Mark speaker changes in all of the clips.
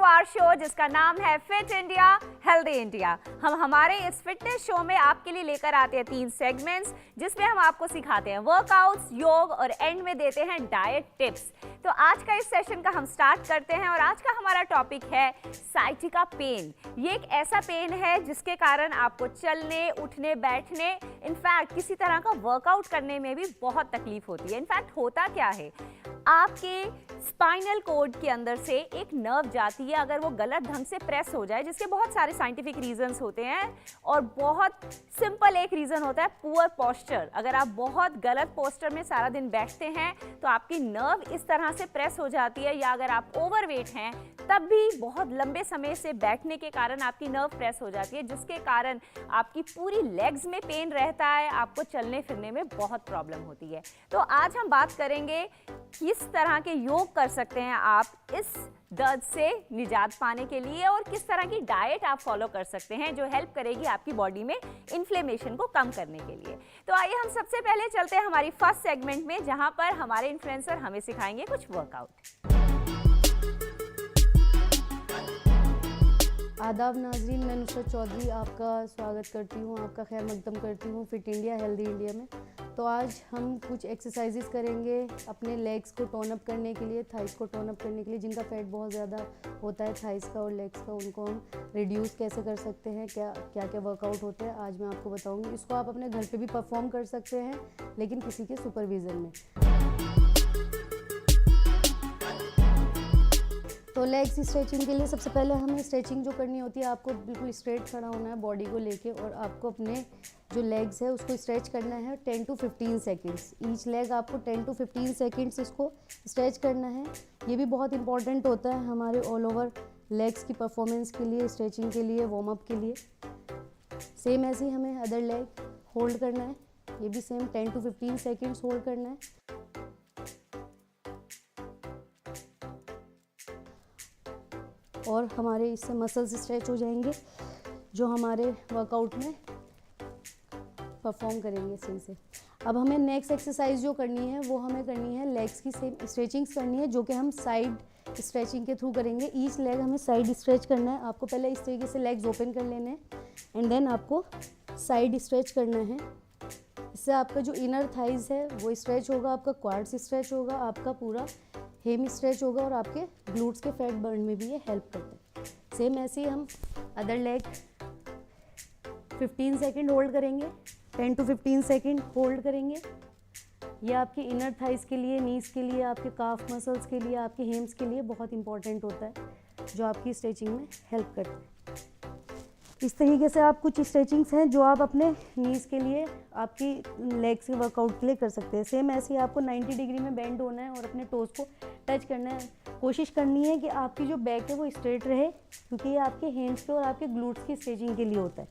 Speaker 1: Our show जिसका नाम है फिट इंडिया हेल्दी इंडिया। हम हमारे इस फिटनेस शो में आपके लिए लेकर आते हैं 3 सेगमेंट्स जिसमें हम आपको सिखाते हैं वर्कआउट्स, योग और एंड में देते हैं डाइट टिप्स। तो आज का इस सेशन का हम स्टार्ट करते हैं और आज का हमारा टॉपिक है साइटिका पेन। ये एक ऐसा पेन है जिसके कारण आपको चलने, उठने, बैठने, इनफैक्ट किसी तरह का वर्कआउट करने में भी बहुत तकलीफ होती है। इनफैक्ट होता क्या है, आपके स्पाइनल कॉर्ड के अंदर से एक नर्व जाती है, अगर वो गलत ढंग से प्रेस हो जाए, जिसके बहुत सारे साइंटिफिक रीजंस होते हैं और बहुत सिंपल एक रीजन होता है पुअर पोस्चर। अगर आप बहुत गलत पोस्चर में सारा दिन बैठते हैं तो आपकी नर्व इस तरह से प्रेस हो जाती है, या अगर आप ओवरवेट हैं तब भी बहुत लंबे समय से बैठने के कारण आपकी नर्व प्रेस हो जाती है, जिसके कारण आपकी पूरी लेग्स में पेन रहता है, आपको चलने फिरने में बहुत प्रॉब्लम होती है। तो आज हम बात करेंगे किस तरह के योग कर सकते हैं आप इस दर्द से निजात पाने के लिए और किस तरह की डाइट आप फॉलो कर सकते हैं जो हेल्प करेगी आपकी बॉडी में इन्फ्लेमेशन को कम करने के लिए। तो आइए हम सबसे पहले चलते हैं हमारी फर्स्ट सेगमेंट में, जहां पर हमारे इन्फ्लुएंसर हमें सिखाएंगे कुछ वर्कआउट।
Speaker 2: आदाब नाजरीन, मैं नुसरत चौधरी आपका स्वागत करती हूँ, आपका खैर मकदम करती हूँ फिट इंडिया हेल्दी इंडिया में। तो आज हम कुछ एक्सरसाइजेस करेंगे अपने लेग्स को टोन अप करने के लिए, थाइस को टोन अप करने के लिए। जिनका फैट बहुत ज़्यादा होता है थाइस का और लेग्स का, उनको हम रिड्यूस कैसे कर सकते हैं, क्या क्या वर्कआउट होते हैं आज मैं आपको बताऊँगी। इसको आप अपने घर पे भी परफॉर्म कर सकते हैं, लेकिन किसी के सुपरविज़न में। तो लेग्स स्ट्रेचिंग के लिए सबसे पहले हमें स्ट्रेचिंग जो करनी होती है, आपको बिल्कुल स्ट्रेट खड़ा होना है बॉडी को लेके और आपको अपने जो लेग्स है उसको स्ट्रेच करना है 10 to 15 सेकेंड्स। ईच लेग आपको 10 to 15 सेकेंड्स इसको स्ट्रेच करना है। ये भी बहुत इंपॉर्टेंट होता है हमारे ऑल ओवर लेग्स की परफॉर्मेंस के लिए, स्ट्रेचिंग के लिए, वार्म अप के लिए। सेम ऐसे ही हमें अदर लेग होल्ड करना है, ये भी सेम 10 to 15 सेकेंड्स होल्ड करना है। और हमारे इससे मसल्स स्ट्रेच हो जाएंगे जो हमारे वर्कआउट में परफॉर्म करेंगे सही से। अब हमें नेक्स्ट एक्सरसाइज जो करनी है वो हमें करनी है लेग्स की सेम स्ट्रेचिंग्स करनी है, जो कि हम साइड स्ट्रेचिंग के थ्रू करेंगे। ईच लेग हमें साइड स्ट्रेच करना है। आपको पहले इस तरीके से लेग्स ओपन कर लेने हैं एंड देन आपको साइड स्ट्रेच करना है। इससे आपका जो इनर थाइज है वो स्ट्रेच होगा, आपका क्वाड्स स्ट्रेच होगा, आपका पूरा हेम स्ट्रेच होगा और आपके ग्लूट्स के फैट बर्न में भी ये हेल्प करते हैं। सेम ऐसे ही हम अदर लेग 15 सेकेंड होल्ड करेंगे, 10 to 15 सेकेंड होल्ड करेंगे। ये आपके इनर थाइस के लिए, नीज के लिए, आपके काफ मसल्स के लिए, आपके हेम्स के लिए बहुत इंपॉर्टेंट होता है, जो आपकी स्ट्रेचिंग में हेल्प करते हैं। इस तरीके से आप कुछ स्ट्रेचिंग्स हैं जो आप अपने नीज के लिए, आपकी लेग्स के वर्कआउट के लिए कर सकते हैं। सेम ऐसे ही आपको 90 डिग्री में बेंड होना है और अपने टोज को टच करना है। कोशिश करनी है कि आपकी जो बैक है वो स्ट्रेट रहे, क्योंकि ये आपके हैंड्स के और आपके ग्लूट्स की स्ट्रेचिंग के लिए होता है।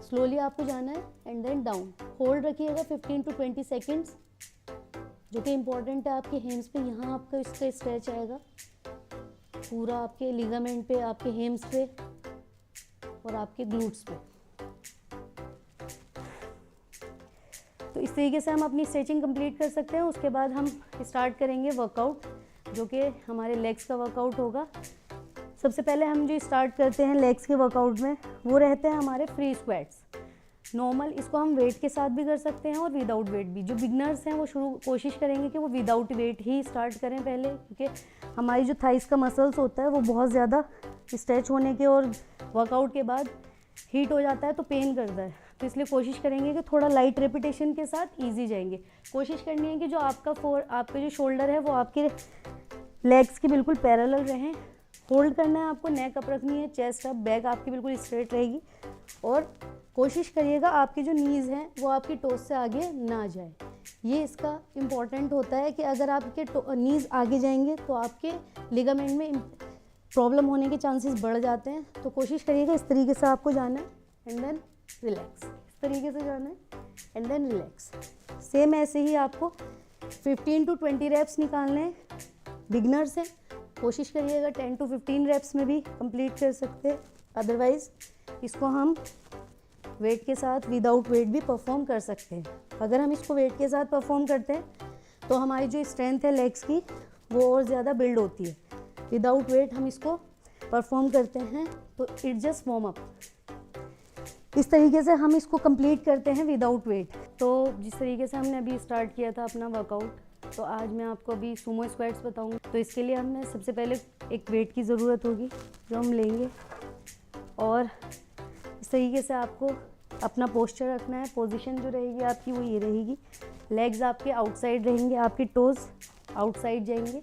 Speaker 2: स्लोली आपको जाना है एंड देन डाउन। होल्ड रखिएगा 15 to 20 सेकेंड्स, जो कि इम्पॉर्टेंट है। आपके हैंड्स पे यहाँ आपका इसका स्ट्रेच आएगा पूरा, आपके लिगामेंट पे, आपके हेम्स पे और आपके ग्लूट्स पे। तो इस तरीके से हम अपनी स्ट्रेचिंग कंप्लीट कर सकते हैं। उसके बाद हम स्टार्ट करेंगे वर्कआउट, जो कि हमारे लेग्स का वर्कआउट होगा। सबसे पहले हम जो स्टार्ट करते हैं लेग्स के वर्कआउट में वो रहते हैं हमारे फ्री स्क्वाट्स। नॉर्मल इसको हम वेट के साथ भी कर सकते हैं और विदाउट वेट भी। जो बिगनर्स हैं वो कोशिश करेंगे कि वो विदाउट वेट ही स्टार्ट करें पहले, क्योंकि हमारी जो थाइस का मसल्स होता है वो बहुत ज़्यादा स्ट्रेच होने के और वर्कआउट के बाद हीट हो जाता है तो पेन करता है। तो इसलिए कोशिश करेंगे कि थोड़ा लाइट रेपिटेशन के साथ इजी जाएंगे। कोशिश करनी है कि जो आपका जो शोल्डर है वो आपके लेग्स के बिल्कुल पैरेलल रहें। होल्ड करना है आपको, नेक अप रखनी है, चेस्ट अप, बैक आपकी बिल्कुल स्ट्रेट रहेगी और कोशिश करिएगा आपकी जो नीज़ हैं वो आपकी टोस से आगे ना जाए। ये इसका इम्पॉर्टेंट होता है कि अगर आपके नीज़ आगे जाएंगे तो आपके लिगामेंट में प्रॉब्लम होने के चांसेस बढ़ जाते हैं। तो कोशिश करिएगा इस तरीके से आपको जाना है एंड देन रिलैक्स। इस तरीके से जाना है एंड देन रिलैक्स। सेम ऐसे ही आपको 15 to 20 रेप्स निकालने हैं। बिगनर्स हैं, कोशिश करिएगा 10 to 15 रेप्स में भी कंप्लीट कर सकते हैं। अदरवाइज़ इसको हम वेट के साथ, विदाउट वेट भी परफॉर्म कर सकते हैं। अगर हम इसको वेट के साथ परफॉर्म करते हैं तो हमारी जो स्ट्रेंथ है लेग्स की वो और ज़्यादा बिल्ड होती है। विदाउट वेट हम इसको परफॉर्म करते हैं, तो इट जस्ट वार्म अप। इस तरीके से हम इसको कंप्लीट करते हैं विदाउट वेट। तो जिस तरीके से हमने अभी स्टार्ट किया था अपना वर्कआउट, तो आज मैं आपको अभी सुमो स्क्वाट्स बताऊंगी। तो इसके लिए हमें सबसे पहले एक वेट की ज़रूरत होगी जो हम लेंगे, और इस तरीके से आपको अपना पोस्चर रखना है। पोजीशन जो रहेगी आपकी वो ये रहेगी, लेग्स आपके आउटसाइड रहेंगे, आपके टोज आउटसाइड जाएंगे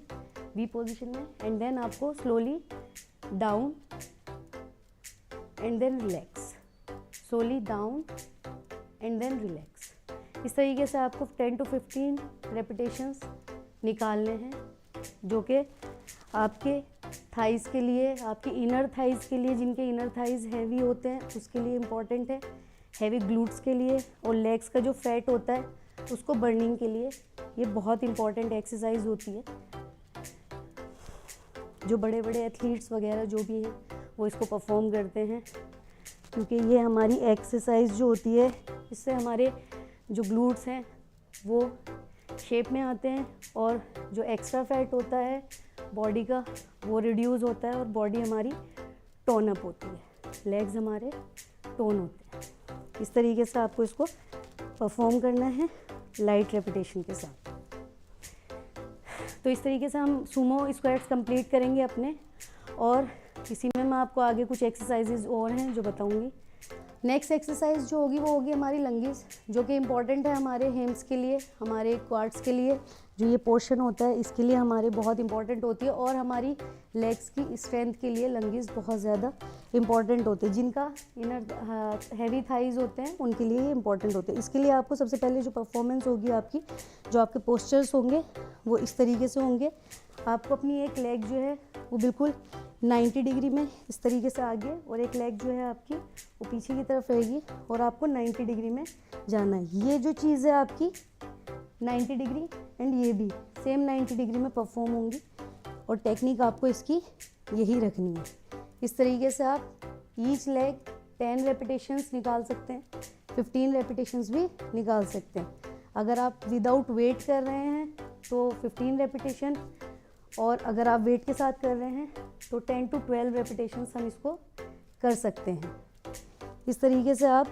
Speaker 2: वी पोजीशन में, एंड देन आपको slowly down and then relax, slowly down and then relax. इस तरीके से आपको 10 to 15 रेपिटेशंस निकालने हैं, जो कि आपके थाइज़ के लिए, आपके इनर थाइज़ के लिए, जिनके इनर थाइज़ हैवी होते हैं उसके लिए इम्पॉर्टेंट है, हैवी ग्लूट्स के लिए, और लेग्स का जो फैट होता है उसको बर्निंग के लिए ये बहुत इम्पॉर्टेंट एक्सरसाइज होती है। जो बड़े बड़े एथलीट्स वगैरह जो भी हैं वो इसको परफॉर्म करते हैं, क्योंकि ये हमारी एक्सरसाइज जो होती है इससे हमारे जो ग्लूट्स हैं वो शेप में आते हैं, और जो एक्स्ट्रा फैट होता है बॉडी का वो रिड्यूस होता है, और बॉडी हमारी टोन अप होती है, लेग्स हमारे टोन होते हैं। इस तरीके से आपको इसको परफॉर्म करना है लाइट रेपिटेशन के साथ। तो इस तरीके से हम सुमो स्क्वाट्स कंप्लीट करेंगे अपने, और इसी में मैं आपको आगे कुछ एक्सरसाइजेज और हैं जो बताऊंगी। नेक्स्ट एक्सरसाइज जो होगी वो होगी हमारी लंगेस, जो कि इम्पॉर्टेंट है हमारे हेम्स के लिए, हमारे क्वाड्स के लिए। जो ये पोर्शन होता है इसके लिए हमारे बहुत इंपॉर्टेंट होती है, और हमारी लेग्स की स्ट्रेंथ के लिए लंगेस बहुत ज़्यादा इंपॉर्टेंट होते हैं। जिनका इनर हैवी थाइज होते हैं उनके लिए ये इंपॉर्टेंट होते हैं। इसके लिए आपको सबसे पहले जो परफॉर्मेंस होगी आपकी, जो आपके पोस्चर्स होंगे वो इस तरीके से होंगे। आपको अपनी एक लेग जो है वो बिल्कुल 90 डिग्री में इस तरीके से आगे, और एक लेग जो है आपकी वो पीछे की तरफ रहेगी, और आपको 90 डिग्री में जाना है। ये जो चीज़ है आपकी 90 डिग्री, एंड ये भी सेम 90 डिग्री में परफॉर्म होंगी, और टेक्निक आपको इसकी यही रखनी है। इस तरीके से आप ईच लेग 10 रेपिटेशंस निकाल सकते हैं, 15 रेपिटेशंस भी निकाल सकते हैं। अगर आप विदाउट वेट कर रहे हैं तो 15 रेपिटेशन, और अगर आप वेट के साथ कर रहे हैं तो 10 to 12 रेपिटेशंस हम इसको कर सकते हैं। इस तरीके से आप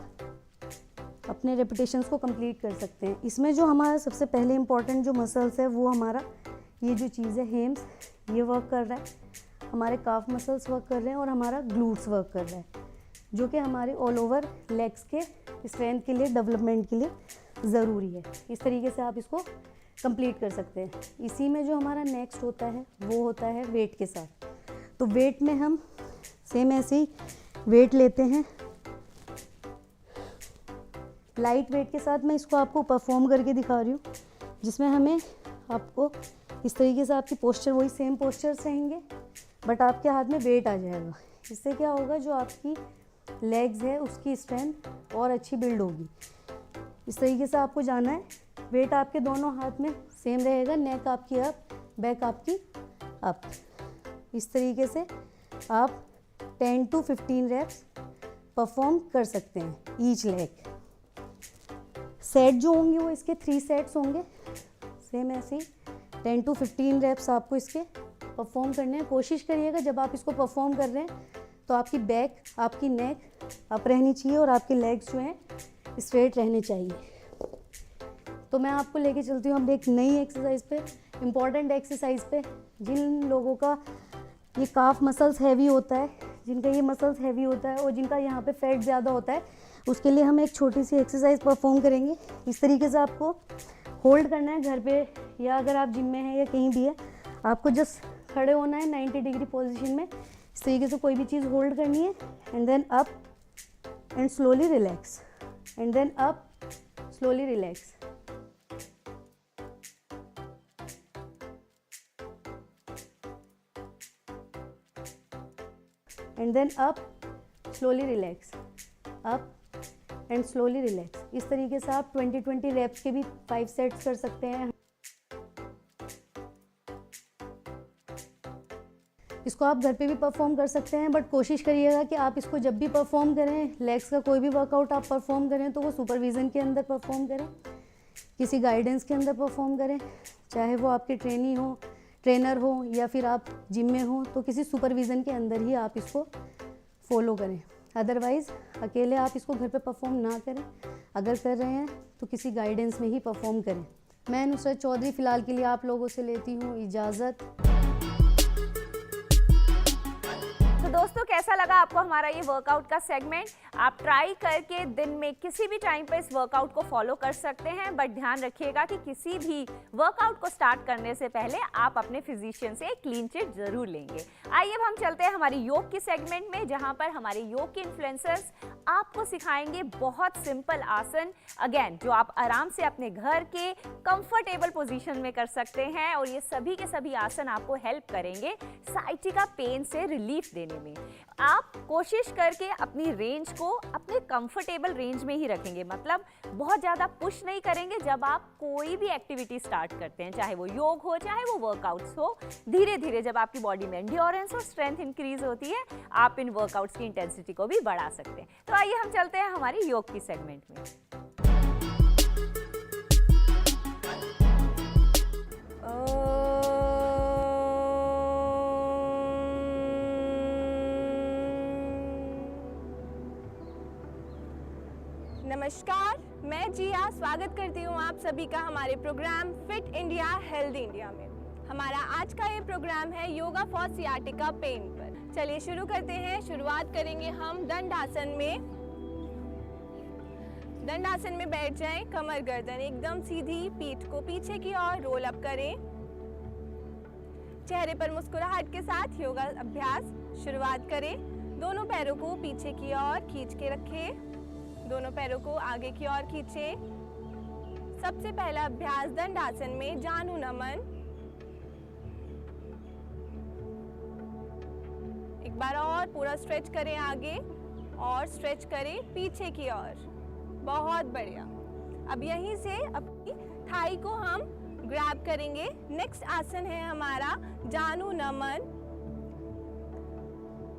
Speaker 2: अपने रेपिटेशंस को कंप्लीट कर सकते हैं। इसमें जो हमारा सबसे पहले इम्पॉर्टेंट जो मसल्स है वो हमारा ये जो चीज़ है हेम्स, ये वर्क कर रहा है, हमारे काफ मसल्स वर्क कर रहे हैं, और हमारा ग्लूट्स वर्क कर रहा है, जो कि हमारे ऑल ओवर लेग्स के स्ट्रेंथ के लिए, डेवलपमेंट के लिए ज़रूरी है। इस तरीके से आप इसको कंप्लीट कर सकते हैं। इसी में जो हमारा नेक्स्ट होता है वो होता है वेट के साथ। तो वेट में हम सेम ऐसे ही वेट लेते हैं, लाइट वेट के साथ मैं इसको आपको परफॉर्म करके दिखा रही हूँ, जिसमें हमें आपको इस तरीके से आपकी पोस्चर वही सेम पोस्चर्स रहेंगे, बट आपके हाथ में वेट आ जाएगा। इससे क्या होगा, जो आपकी लेग्स है उसकी स्ट्रेंथ और अच्छी बिल्ड होगी। इस तरीके से आपको जाना है, वेट आपके दोनों हाथ में सेम रहेगा, नेक आपकी अप, बैक आपकी अप। इस तरीके से आप 10 to 15 रेप्स परफॉर्म कर सकते हैं ईच लेग। सेट जो होंगे वो इसके 3 सेट्स होंगे, सेम ऐसे ही 10 to 15 रेप्स आपको इसके परफॉर्म करने हैं। कोशिश करिएगा जब आप इसको परफॉर्म कर रहे हैं तो आपकी बैक, आपकी नेक अप रहनी चाहिए, और आपके लेग्स जो हैं स्ट्रेट रहने चाहिए। तो मैं आपको लेके चलती हूँ अब एक नई एक्सरसाइज पे, इम्पॉर्टेंट एक्सरसाइज पे। जिन लोगों का ये काफ मसल्स हैवी होता है, जिनका ये मसल्स हैवी होता है, और जिनका यहाँ पे फैट ज़्यादा होता है, उसके लिए हम एक छोटी सी एक्सरसाइज परफॉर्म करेंगे। इस तरीके से आपको होल्ड करना है घर पे, या अगर आप जिम में हैं या कहीं भी है, आपको जस्ट खड़े होना है 90 डिग्री पोजीशन में। इस तरीके से कोई भी चीज़ होल्ड करनी है, and then up and slowly relax, and then up, slowly relax. And then up, slowly relax, up and slowly relax. इस तरीके से आप 20 रेप्स के भी 5 सेट्स कर सकते हैं। इसको आप घर पे भी परफॉर्म कर सकते हैं, बट कोशिश करिएगा कि आप इसको जब भी परफॉर्म करें, लेग्स का कोई भी वर्कआउट आप परफॉर्म करें तो वो सुपरविज़न के अंदर परफॉर्म करें, किसी गाइडेंस के अंदर परफॉर्म करें, चाहे वो आपके ट्रेनी हो, ट्रेनर हो या फिर आप जिम में हो तो किसी सुपरविज़न के अंदर ही आप इसको फॉलो करें। अदरवाइज़ अकेले आप इसको घर पे परफॉर्म ना करें, अगर कर रहे हैं तो किसी गाइडेंस में ही परफॉर्म करें। मैं नुसरत चौधरी फ़िलहाल के लिए आप लोगों से लेती हूँ इजाज़त।
Speaker 1: तो दोस्तों, कैसा लगा आपको हमारा ये वर्कआउट का सेगमेंट? आप ट्राई करके दिन में किसी भी टाइम पे इस वर्कआउट को फॉलो कर सकते हैं, बट ध्यान रखिएगा कि किसी भी वर्कआउट को स्टार्ट करने से पहले आप अपने फिजिशियन से एक क्लीन चिट जरूर लेंगे। आइए अब हम चलते हैं हमारी योग की सेगमेंट में, जहां पर हमारे योग के इन्फ्लुएंसर्स आपको सिखाएंगे बहुत सिंपल आसन, अगेन जो आप आराम से अपने घर के कंफर्टेबल पोजीशन में कर सकते हैं। और ये सभी के सभी आसन आपको हेल्प करेंगे साइटिका पेन से रिलीफ देने में। आप कोशिश करके अपनी रेंज को अपने कंफर्टेबल रेंज में ही रखेंगे, मतलब बहुत ज़्यादा पुश नहीं करेंगे। जब आप कोई भी एक्टिविटी स्टार्ट करते हैं, चाहे वो योग हो चाहे वो वर्कआउट्स हो, धीरे धीरे जब आपकी बॉडी में एंड्योरेंस और स्ट्रेंथ इंक्रीज होती है, आप इन वर्कआउट्स की इंटेंसिटी को भी बढ़ा सकते हैं। तो आइए हम चलते हैं हमारी योग की सेगमेंट में।
Speaker 3: नमस्कार, मैं जिया स्वागत करती हूँ आप सभी का हमारे program fit India healthy India में। हमारा आज का ये प्रोग्राम है योगा फॉर सियाटिका पेन पर। चलिए शुरू करते हैं। शुरुआत करेंगे हम दंडासन में। दंडासन में बैठ जाएं, कमर गर्दन एकदम सीधी, पीठ को पीछे की ओर रोल अप करें। चेहरे पर मुस्कुराहट के साथ योगा अभ्यास शुरुआत करें। दोनों पैरों को पीछे की ओर खींच के रखें, दोनों पैरों को आगे की ओर खींचें। सबसे पहला अभ्यास दंडासन में जानु नमन। एक बार और पूरा स्ट्रेच करें आगे और स्ट्रेच करें पीछे की ओर। बहुत बढ़िया। अब यहीं से अपनी थाई को हम ग्रैब करेंगे। नेक्स्ट आसन है हमारा जानु नमन।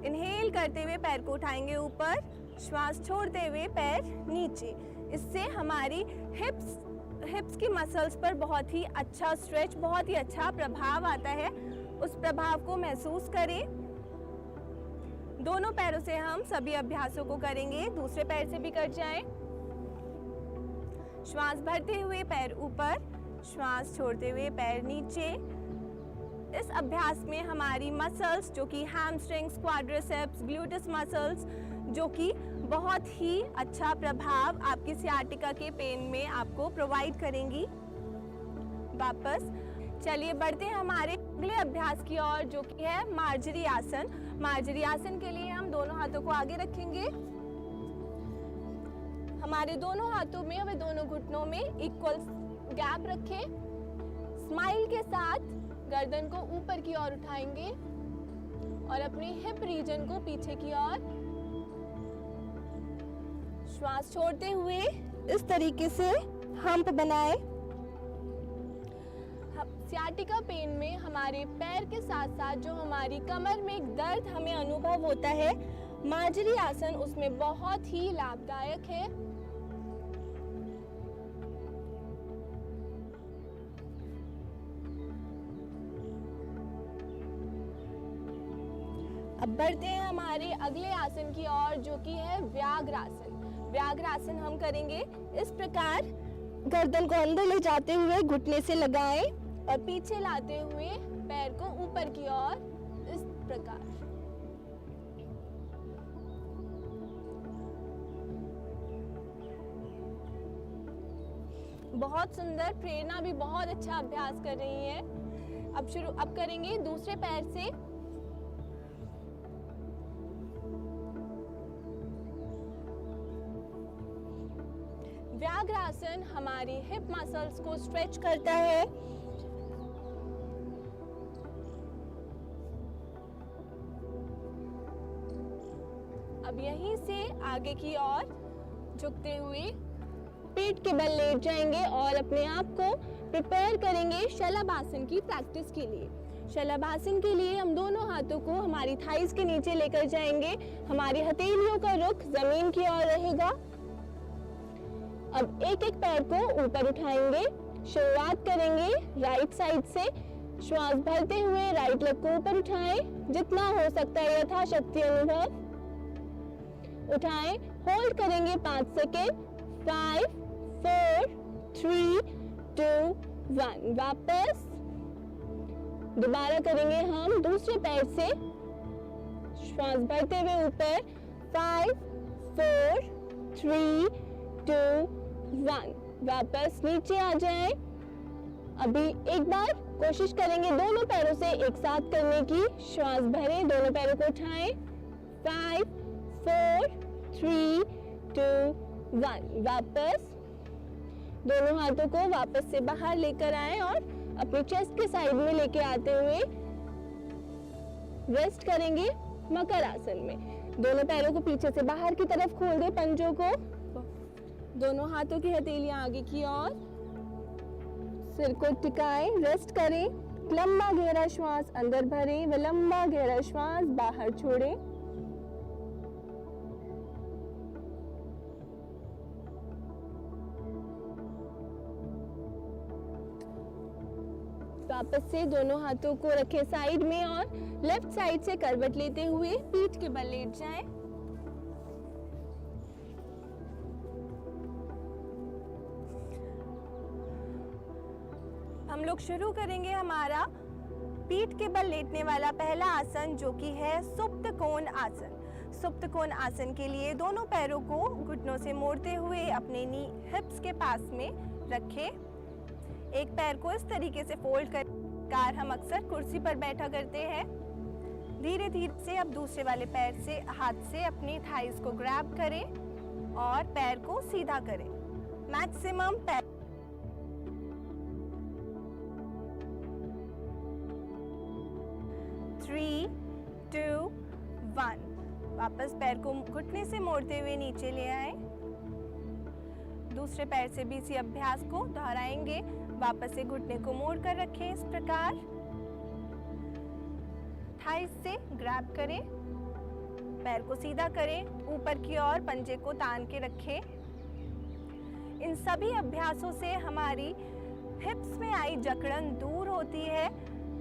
Speaker 3: इनहेल करते हुए पैर को उठाएंगे ऊपर, श्वास छोड़ते हुए पैर नीचे। इससे हमारी हिप्स की मसल्स पर बहुत ही अच्छा स्ट्रेच, बहुत ही अच्छा प्रभाव आता है। उस प्रभाव को महसूस करें। दोनों पैरों से हम सभी अभ्यासों को करेंगे, दूसरे पैर से भी कर जाएं। श्वास भरते हुए पैर ऊपर, श्वास छोड़ते हुए पैर नीचे। इस अभ्यास में हमारी मसल्स जो कि हैमस्ट्रिंग्स, क्वाड्रिसेप्स, ग्लूटिस मसल्स, जो कि बहुत ही अच्छा प्रभाव आपकी सियाटिका के पेन में आपको प्रोवाइड करेंगी। वापस चलिए बढ़ते हैं हमारे अगले अभ्यास की ओर, जो कि है मार्जरी आसन। मार्जरी आसन के लिए हम दोनों हाथों को आगे रखेंगे। हमारे दोनों हाथों में व दोनों घुटनों में इक्वल गैप रखें। स्माइल के साथ गर्दन को ऊपर की ओर उठाएंगे और अपने हिप रीजन को पीछे की ओर, श्वास छोड़ते हुए इस तरीके से हम्प बनाएं। सियाटिका पेन में हमारे पैर के साथ साथ जो हमारी कमर में एक दर्द हमें अनुभव होता है, मार्जरी आसन उसमें बहुत ही लाभदायक है। अब बढ़ते हैं हमारे अगले आसन की ओर, जो कि है व्याघ्रासन। व्याघ्रासन हम करेंगे इस प्रकार, गर्दन को अंदर ले जाते हुए घुटने से लगाएं और पीछे लाते हुए पैर को ऊपर की ओर इस प्रकार। बहुत सुंदर, प्रेरणा भी बहुत अच्छा अभ्यास कर रही है। अब करेंगे दूसरे पैर से। व्याघ्रासन हमारी हिप मसल्स को स्ट्रेच करता है। अब यहीं से आगे की ओर झुकते हुए पेट के बल लेट जाएंगे और अपने आप को प्रिपेयर करेंगे शलभासन की प्रैक्टिस के लिए। शलभासन के लिए हम दोनों हाथों को हमारी थाइस के नीचे लेकर जाएंगे। हमारी हथेलियों का रुख जमीन की ओर रहेगा। अब एक एक पैर को ऊपर उठाएंगे। शुरुआत करेंगे राइट साइड से। श्वास भरते हुए राइट लेग को ऊपर उठाएं, जितना हो सकता है यथाशक्ति अनुभव उठाएं। होल्ड करेंगे 5 सेकेंड। 5 4 3 2 1। वापस दोबारा करेंगे हम दूसरे पैर से श्वास भरते हुए ऊपर। 5 4 3 2 1। वापस नीचे आ जाएं। अभी एक बार कोशिश करेंगे दोनों पैरों से एक साथ करने की। श्वास भरें, दोनों पैरों को उठाएं। 5 4 3 2 1। वापस दोनों हाथों को वापस से बाहर लेकर आएं और अपनी चेस्ट के साइड में लेके आते हुए रेस्ट करेंगे मकर आसन में। दोनों पैरों को पीछे से बाहर की तरफ खोल दें, पंजों को। दोनों हाथों की हथेलियां आगे की ओर, सिर को टिकाएं, रेस्ट करें। लंबा गहरा श्वास अंदर भरें व लंबा गहरा श्वास बाहर छोड़ें। वापस से दोनों हाथों को रखें साइड में और लेफ्ट साइड से करवट लेते हुए पीठ के बल लेट जाएं। हम लोग शुरू करेंगे हमारा पीठ के बल लेटने वाला पहला आसन, जो कि है सुप्त कोण आसन। सुप्त कोण आसन के लिए दोनों पैरों को घुटनों से मोड़ते हुए अपने नी हिप्स के पास में रखें। एक पैर को इस तरीके से फोल्ड कर हम अक्सर कुर्सी पर बैठा करते हैं। धीरे धीरे से अब दूसरे वाले पैर से हाथ से अपनी थाइस को ग्रैब करें और पैर को सीधा करें। मैक्सिमम पैर 3 2 1। वापस पैर को घुटने से मोड़ते हुए नीचे ले आए। दूसरे पैर से भी इसी अभ्यास को दोहराएंगे। वापस से घुटने को मोड़ कर रखें इस प्रकार। थाइस से ग्रैब करें, पैर को सीधा करें, ऊपर की ओर पंजे को तान के रखें। इन सभी अभ्यासों से हमारी हिप्स में आई जकड़न दूर होती है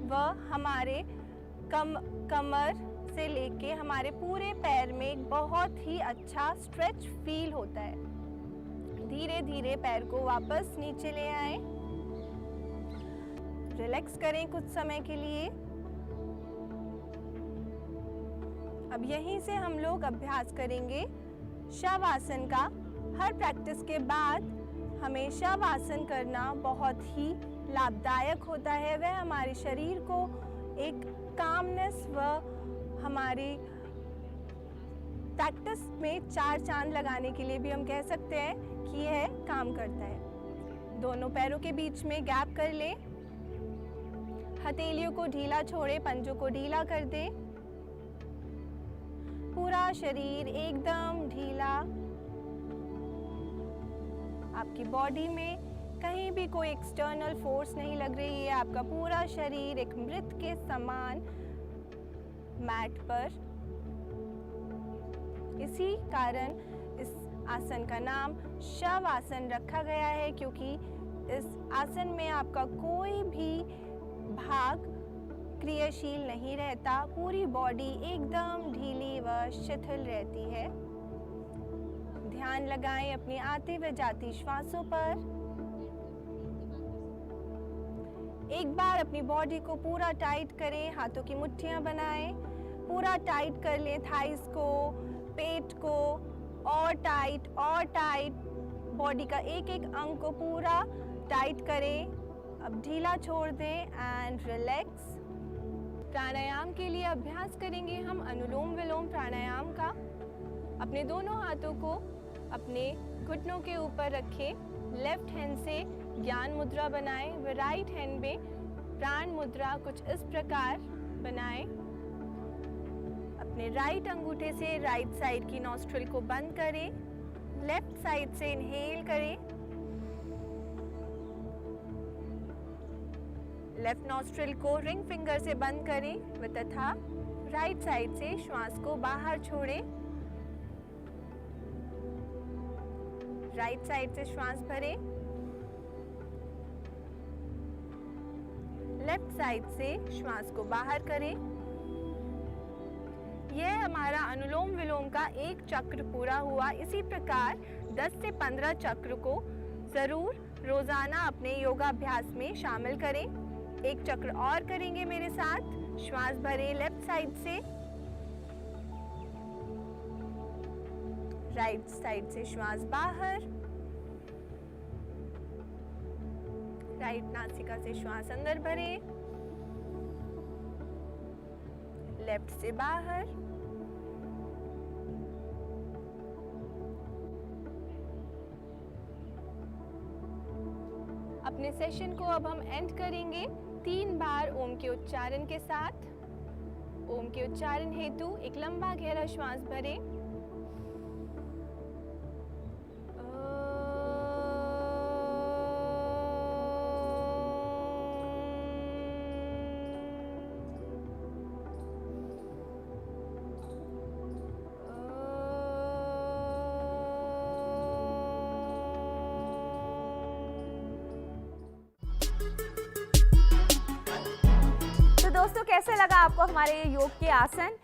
Speaker 3: व हमारे कमर से लेके हमारे पूरे पैर में एक बहुत ही अच्छा स्ट्रेच फील होता है। धीरे धीरे पैर को वापस नीचे ले आएं। रिलैक्स करें कुछ समय के लिए। अब यहीं से हम लोग अभ्यास करेंगे शवासन का। हर प्रैक्टिस के बाद हमें शवासन करना बहुत ही लाभदायक होता है। वह हमारे शरीर को एक कामनेस व हमारी प्रैक्टिस में 4 चांद लगाने के लिए भी हम कह सकते हैं कि यह काम करता है। दोनों पैरों के बीच में गैप कर लें, हथेलियों को ढीला छोड़े, पंजों को ढीला कर दें। पूरा शरीर एकदम ढीला। आपकी बॉडी में कहीं भी कोई एक्सटर्नल फोर्स नहीं लग रही है। आपका पूरा शरीर एक मृत के समान मैट पर। इसी कारण इस आसन का नाम शवासन रखा गया है, क्योंकि इस आसन में आपका कोई भी भाग क्रियाशील नहीं रहता। पूरी बॉडी एकदम ढीली व शिथिल रहती है। ध्यान लगाएं अपनी आती व जाती श्वासों पर। एक बार अपनी बॉडी को पूरा टाइट करें, हाथों की मुट्ठियां बनाएं, पूरा टाइट कर लें थाइस को, पेट को, और टाइट। बॉडी का एक एक अंग को पूरा टाइट करें। अब ढीला छोड़ दें एंड रिलैक्स। प्राणायाम के लिए अभ्यास करेंगे हम अनुलोम विलोम प्राणायाम का। अपने दोनों हाथों को अपने घुटनों के ऊपर रखें। लेफ्ट हैंड से ज्ञान मुद्रा बनाएं व राइट हैंड में प्राण मुद्रा कुछ इस प्रकार बनाएं। अपने राइट अंगूठे से राइट साइड की नॉस्ट्रिल को बंद करें। लेफ्ट साइड से इनहेल करें। लेफ्ट नॉस्ट्रिल को रिंग फिंगर से बंद करें व तथा राइट साइड से श्वास को बाहर छोड़ें। राइट साइड से श्वास भरें। लेफ्ट साइड से श्वास को बाहर करें। यह हमारा अनुलोम विलोम का एक चक्र पूरा हुआ। इसी प्रकार 10 से 15 चक्र को ज़रूर रोज़ाना अपने योगाभ्यास में शामिल करें। एक चक्र और करेंगे मेरे साथ। श्वास भरें लेफ्ट साइड से, राइट साइड से श्वास बाहर, राइट नासिका से श्वास अंदर भरें, लेफ्ट से बाहर, अपने सेशन को अब हम एंड करेंगे 3 बार ओम के उच्चारण के साथ। ओम के उच्चारण हेतु एक लंबा गहरा श्वास भरें।
Speaker 1: दोस्तों कैसे लगा आपको हमारे ये योग के आसन?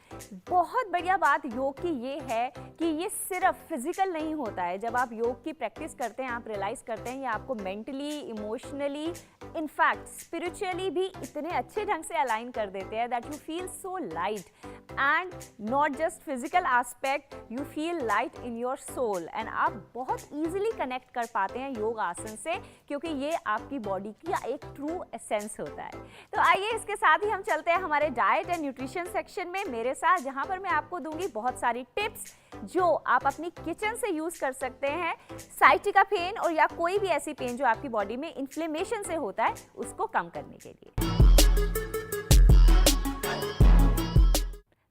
Speaker 1: बहुत बढ़िया बात योग की ये है कि ये सिर्फ फिजिकल नहीं होता है। जब आप योग की प्रैक्टिस करते हैं आप रियलाइज करते हैं ये आपको मेंटली, इमोशनली, इनफैक्ट स्पिरिचुअली भी इतने अच्छे ढंग से अलाइन कर देते हैं that you feel so light and not just physical aspect, you feel light in your soul and आप बहुत ईजिली कनेक्ट कर पाते हैं योग आसन से, क्योंकि ये आपकी बॉडी की एक ट्रू एसेंस होता है। तो आइए इसके साथ ही हम चलते हैं हमारे डाइट एंड न्यूट्रिशन सेक्शन में मेरे साथ, जहां पर मैं आपको दूंगी बहुत सारी टिप्स जो आप अपनी किचन से यूज कर सकते हैं साइटिका पेन और या कोई भी ऐसी पेन जो आपकी बॉडी में इन्फ्लेमेशन से होता है उसको कम करने के लिए।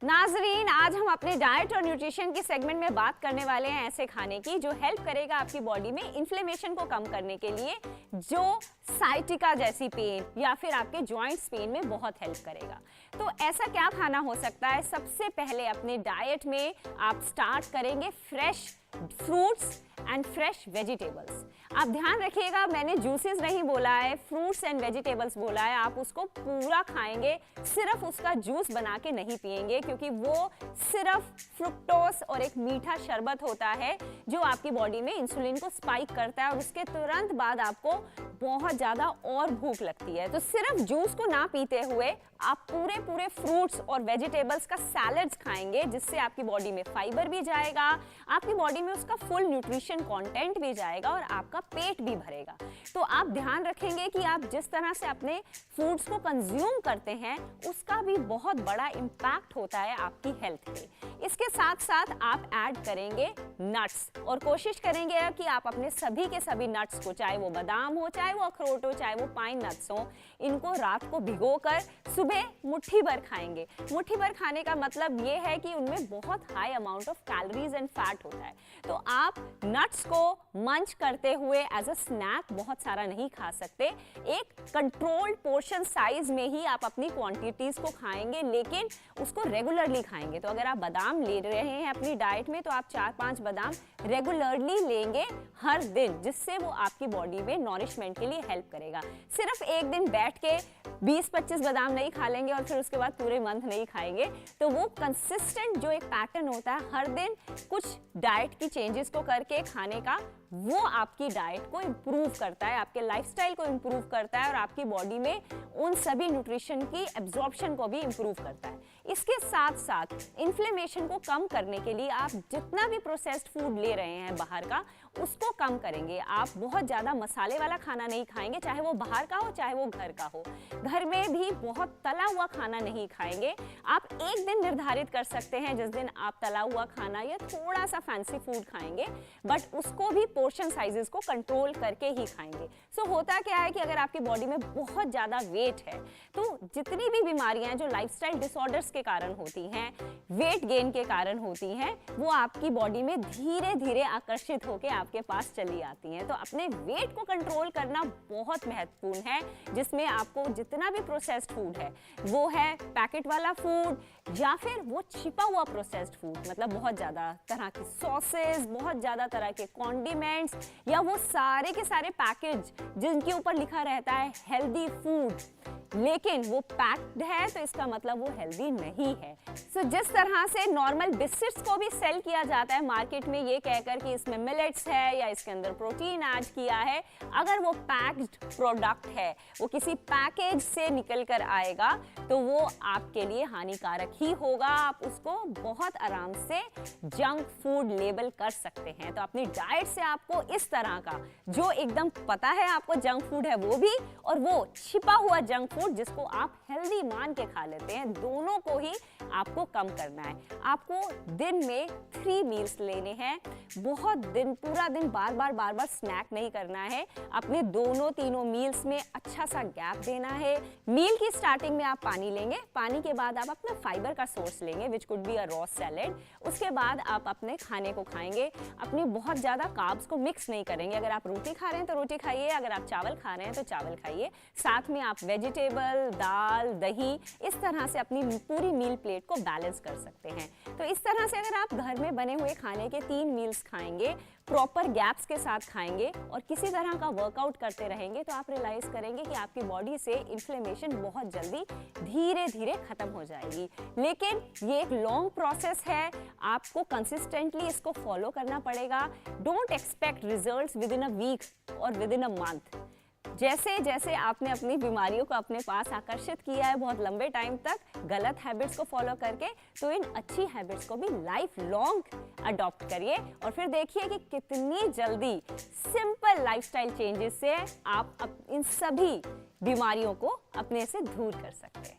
Speaker 1: नाजरीन, आज हम अपने डाइट और न्यूट्रिशन की सेगमेंट में बात करने वाले हैं ऐसे खाने की जो हेल्प करेगा आपकी बॉडी में इन्फ्लेमेशन को कम करने के लिए, जो साइटिका जैसी पेन या फिर आपके जॉइंट्स पेन में बहुत हेल्प करेगा। तो ऐसा क्या खाना हो सकता है? सबसे पहले अपने डाइट में आप स्टार्ट करेंगे fresh fruits and fresh vegetables. आप ध्यान रखिएगा, मैंने जूसेस नहीं बोला है, फ्रूट्स एंड वेजिटेबल्स बोला है। आप उसको पूरा खाएंगे, सिर्फ उसका जूस बना के नहीं पिएंगे, क्योंकि वो सिर्फ फ्रुक्टोज और एक मीठा शरबत होता है जो आपकी बॉडी में इंसुलिन को स्पाइक करता है और उसके तुरंत बाद आपको बहुत ज़्यादा और भूख लगती है। तो सिर्फ जूस को ना पीते हुए आप पूरे फ्रूट्स और वेजिटेबल्स का सैलेड्स खाएंगे, जिससे आपकी बॉडी में फाइबर भी जाएगा, आपकी बॉडी में उसका फुल न्यूट्रिशन कंटेंट भी जाएगा और आपका पेट भी भरेगा। तो आप ध्यान रखेंगे कि आप जिस तरह से अपने फूड्स को कंज्यूम करते हैं उसका भी बहुत बड़ा इम्पैक्ट होता है आपकी हेल्थ पे। इसके साथ साथ आप ऐड करेंगे नट्स और कोशिश करेंगे कि आप अपने सभी के सभी नट्स को, चाहे वो बादाम हो, चाहे वो अखरोट हो, चाहे वो पाइन नट्स हो, इनको रात को भिगोकर सुबह मुट्ठी भर खाएंगे। मुट्ठी भर खाने का मतलब ये है कि उनमें बहुत high amount of calories and fat होता है। तो आप नट्स को मंच करते हुए एज अ स्नैक बहुत सारा नहीं खा सकते। एक कंट्रोल्ड पोर्शन साइज में ही आप अपनी क्वांटिटीज को खाएंगे, लेकिन उसको रेगुलरली खाएंगे। तो अगर आप बादाम ले रहे हैं अपनी डाइट में तो आप 4-5 बादाम रेगुलरली लेंगे हर दिन, जिससे वो आपकी बॉडी में नॉरिशमेंट के लिए हेल्प करेगा। सिर्फ एक दिन बैठ के 20-25 बादाम नहीं खा लेंगे और फिर उसके बाद पूरे मंथ नहीं खाएंगे। तो वो कंसिस्टेंट जो एक पैटर्न होता है हर दिन कुछ डाइट की चेंजेस को करके खाने का, वो आपकी डाइट को इम्प्रूव करता है, आपके लाइफस्टाइल को इम्प्रूव करता है और आपकी बॉडी में उन सभी न्यूट्रिशन की एब्जॉर्प्शन को भी इम्प्रूव करता है। इसके साथ साथ इन्फ्लेमेशन को कम करने के लिए आप जितना भी प्रोसेस्ड फूड ले रहे हैं बाहर का, उसको कम करेंगे। आप बहुत ज़्यादा मसाले वाला खाना नहीं खाएंगे, चाहे वो बाहर का हो चाहे वो घर का हो। घर में भी बहुत तला हुआ खाना नहीं खाएंगे। आप एक दिन निर्धारित कर सकते हैं जिस दिन आप तला हुआ खाना या थोड़ा सा फैंसी फूड खाएंगे, बट उसको भी पोर्शन साइजेस को कंट्रोल करके ही खाएंगे। सो होता क्या है कि अगर आपकी बॉडी में बहुत ज़्यादा वेट है तो जितनी भी बीमारियां जो लाइफस्टाइल डिसऑर्डर्स के कारण होती हैं, वेट गेन के कारण होती हैं, वो आपकी बॉडी में धीरे धीरे आकर्षित होकर आपके पास चली आती हैं। तो अपने वेट को कंट्रोल करना बहुत महत्वपूर्ण है, जिसमें आपको जितना भी प्रोसेस्ड फूड है, वो है पैकेट वाला फूड या फिर वो छिपा हुआ प्रोसेस्ड फूड, मतलब बहुत ज़्यादा तरह की सॉसेस, बहुत ज़्यादा तरह के कॉन्डिमेंट, सप्लीमेंट्स या वो सारे के सारे पैकेज जिनके ऊपर लिखा रहता है हेल्दी फूड, लेकिन वो पैक्ड है तो इसका मतलब वो हेल्दी नहीं है। सो जिस तरह से नॉर्मल बिस्किट्स को भी सेल किया जाता है मार्केट में ये कहकर कि इसमें मिलेट्स है या इसके अंदर प्रोटीन ऐड किया है, अगर वो पैक्ड प्रोडक्ट है, वो किसी पैकेज से निकल कर आएगा तो वो आपके लिए हानिकारक ही होगा। आप उसको बहुत आराम से जंक फूड लेबल कर सकते हैं। तो अपनी डाइट से आपको इस तरह का जो एकदम पता है आपको जंक फूड है वो भी, और वो छिपा हुआ जंक फूड जिसको आप हेल्दी मान के खा लेते हैं, दोनों को ही आपको कम करना है। आपको दिन में 3 मील्स लेने हैं। बहुत दिन, पूरा दिन बार बार स्नैक नहीं करना है। अपने दोनों तीनों मील्स में अच्छा सा गैप देना है। मील की स्टार्टिंग में आप पानी लेंगे, पानी के बाद आप अपना फाइबर का सोर्स लेंगे which could be a raw salad. उसके बाद आप अपने खाने को खाएंगे। अपनी बहुत ज़्यादा कार्ब्स को मिक्स नहीं करेंगे। अगर आप रोटी खा रहे हैं तो रोटी खाइए, अगर आप चावल खा रहे हैं तो चावल खाइए। साथ में आप वेजिटेबल, दाल, दही, इस तरह से अपनी पूरी मील प्लेट को बैलेंस कर सकते हैं। तो इस तरह से अगर आप घर में बने हुए खाने के 3 मील्स खाएंगे, प्रॉपर गैप्स के साथ खाएंगे और किसी तरह का वर्कआउट करते रहेंगे, तो आप रियलाइज करेंगे कि आपकी बॉडी से इन्फ्लेमेशन बहुत जल्दी धीरे धीरे खत्म हो जाएगी। लेकिन ये एक लॉन्ग प्रोसेस है, आपको कंसिस्टेंटली इसको फॉलो करना पड़ेगा। Don't expect results within a week और विद इन अ मंथ। जैसे जैसे आपने अपनी बीमारियों को अपने पास आकर्षित किया है बहुत लंबे टाइम तक गलत हैबिट्स को फॉलो करके, तो इन अच्छी हैबिट्स को भी लाइफ लॉन्ग अडॉप्ट करिए और फिर देखिए कि कितनी जल्दी सिंपल लाइफस्टाइल चेंजेस से आप इन सभी बीमारियों को अपने से दूर कर सकते हैं।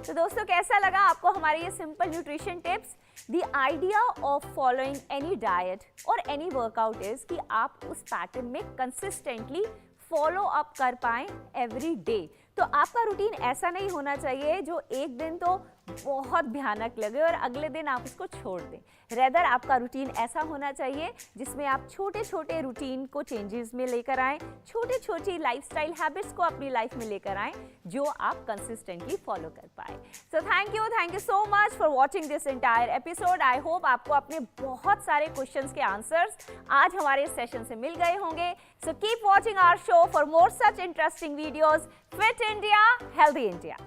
Speaker 1: तो दोस्तों कैसा लगा आपको हमारे ये simple nutrition tips? The idea of following any diet और एनी वर्कआउट इज कि आप उस पैटर्न में कंसिस्टेंटली फॉलो अप कर पाएं एवरी डे। तो आपका रूटीन ऐसा नहीं होना चाहिए जो एक दिन तो बहुत भयानक लगे और अगले दिन आप उसको छोड़ दें। रेदर आपका रूटीन ऐसा होना चाहिए जिसमें आप छोटे छोटे रूटीन को चेंजेस में लेकर आएं, छोटी छोटी लाइफस्टाइल हैबिट्स को अपनी लाइफ में लेकर आएं जो आप कंसिस्टेंटली फॉलो कर पाए। So thank you so much for watching this entire episode. I hope आपको अपने बहुत सारे क्वेश्चंस के आंसर्स आज हमारे इस सेशन से मिल गए होंगे। So keep watching our show for more such interesting videos. Fit India, healthy India.